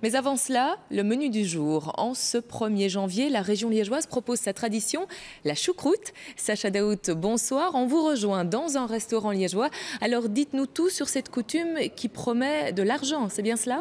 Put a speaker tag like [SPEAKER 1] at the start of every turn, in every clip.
[SPEAKER 1] Mais avant cela, le menu du jour. En ce 1er janvier, la région liégeoise propose sa tradition, la choucroute. Sacha Daout, bonsoir. On vous rejoint dans un restaurant liégeois. Alors dites-nous tout sur cette coutume qui promet de l'argent, c'est bien cela ?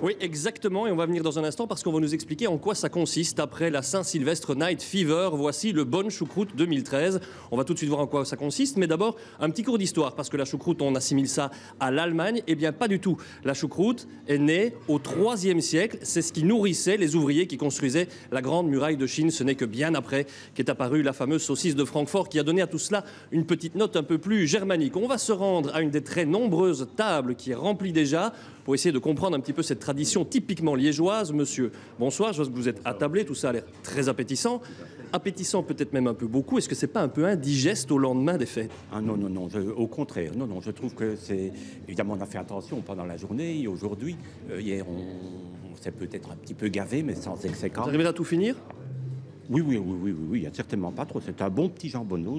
[SPEAKER 2] Oui, exactement, et on va venir dans un instant parce qu'on va nous expliquer en quoi ça consiste après la Saint-Sylvestre Night Fever. Voici le Bonne Choucroute 2013. On va tout de suite voir en quoi ça consiste, mais d'abord, un petit cours d'histoire, parce que la choucroute, on assimile ça à l'Allemagne. Eh bien, pas du tout. La choucroute est née au IIIe siècle. C'est ce qui nourrissait les ouvriers qui construisaient la Grande Muraille de Chine. Ce n'est que bien après qu'est apparue la fameuse saucisse de Francfort qui a donné à tout cela une petite note un peu plus germanique. On va se rendre à une des très nombreuses tables qui est remplie déjà pour essayer de comprendre un petit peu cette tradition typiquement liégeoise. Monsieur, bonsoir, je vois que vous êtes attablé, tout ça a l'air très appétissant. Appétissant peut-être même un peu beaucoup. Est-ce que c'est pas un peu indigeste au lendemain des fêtes ?
[SPEAKER 3] Ah non, au contraire. Non, je trouve que c'est... Évidemment, on a fait attention pendant la journée et aujourd'hui. Hier, on s'est peut-être un petit peu gavé, mais sans excès.
[SPEAKER 2] Vous arrivez à tout finir ?
[SPEAKER 3] Oui, il n'y a certainement pas trop. C'est un bon petit jambonneau,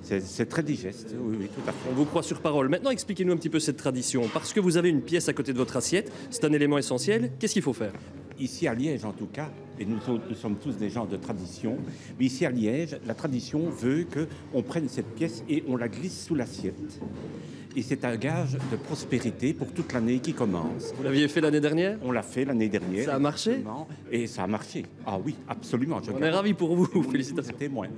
[SPEAKER 3] c'est très digeste. Oui, tout à fait.
[SPEAKER 2] On vous croit sur parole. Maintenant, expliquez-nous un petit peu cette tradition. Parce que vous avez une pièce à côté de votre assiette, c'est un élément essentiel. Qu'est-ce qu'il faut faire ?
[SPEAKER 3] Ici à Liège, en tout cas, et nous sommes tous des gens de tradition, mais ici à Liège, la tradition veut qu'on prenne cette pièce et on la glisse sous l'assiette. Et c'est un gage de prospérité pour toute l'année qui commence.
[SPEAKER 2] Vous l'aviez fait l'année dernière ?
[SPEAKER 3] On l'a fait l'année dernière.
[SPEAKER 2] Ça a marché ?
[SPEAKER 3] Et ça a marché. Ah oui, absolument.
[SPEAKER 2] On est ravis pour vous. Félicitations.
[SPEAKER 3] Témoin.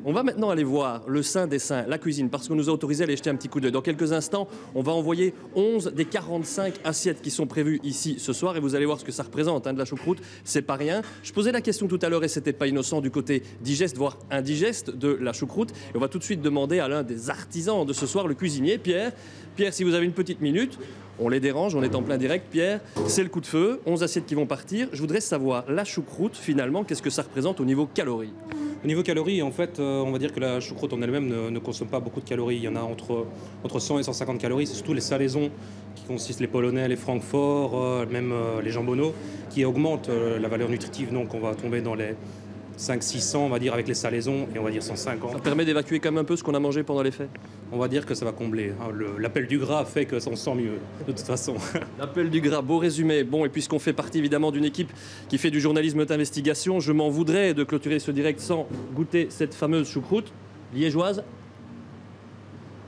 [SPEAKER 2] On va maintenant aller voir le Saint des Saints, la cuisine, parce qu'on nous a autorisé à aller jeter un petit coup d'œil. Dans quelques instants, on va envoyer 11 des 45 assiettes qui sont prévues ici ce soir et vous allez voir ce que ça représente, de la choucroute, c'est pas rien. Je posais la question tout à l'heure et c'était pas innocent du côté digeste, voire indigeste de la choucroute. Et on va tout de suite demander à l'un des artisans de ce soir, le cuisinier, Pierre. Pierre, si vous avez une petite minute, on les dérange, on est en plein direct. Pierre, c'est le coup de feu, 11 assiettes qui vont partir. Je voudrais savoir, la choucroute, finalement, qu'est-ce que ça représente au niveau calories ?
[SPEAKER 4] Au niveau calories, en fait, on va dire que la choucroute en elle-même ne consomme pas beaucoup de calories. Il y en a entre 100 et 150 calories. C'est surtout les salaisons qui consistent, les polonais, les francforts, même les jambonneaux, qui augmentent la valeur nutritive. Donc on va tomber dans les 500-600, on va dire, avec les salaisons, et on va dire 150.
[SPEAKER 2] Ça permet d'évacuer quand même un peu ce qu'on a mangé pendant les fêtes ?
[SPEAKER 4] On va dire que ça va combler. L'appel du gras fait que ça on sent mieux, de toute façon.
[SPEAKER 2] L'appel du gras, beau résumé. Bon, et puisqu'on fait partie évidemment d'une équipe qui fait du journalisme d'investigation, je m'en voudrais de clôturer ce direct sans goûter cette fameuse choucroute liégeoise.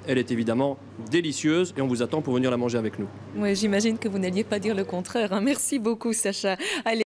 [SPEAKER 2] Elle est évidemment délicieuse et on vous attend pour venir la manger avec nous.
[SPEAKER 1] Oui, j'imagine que vous n'alliez pas dire le contraire. Merci beaucoup, Sacha. Allez.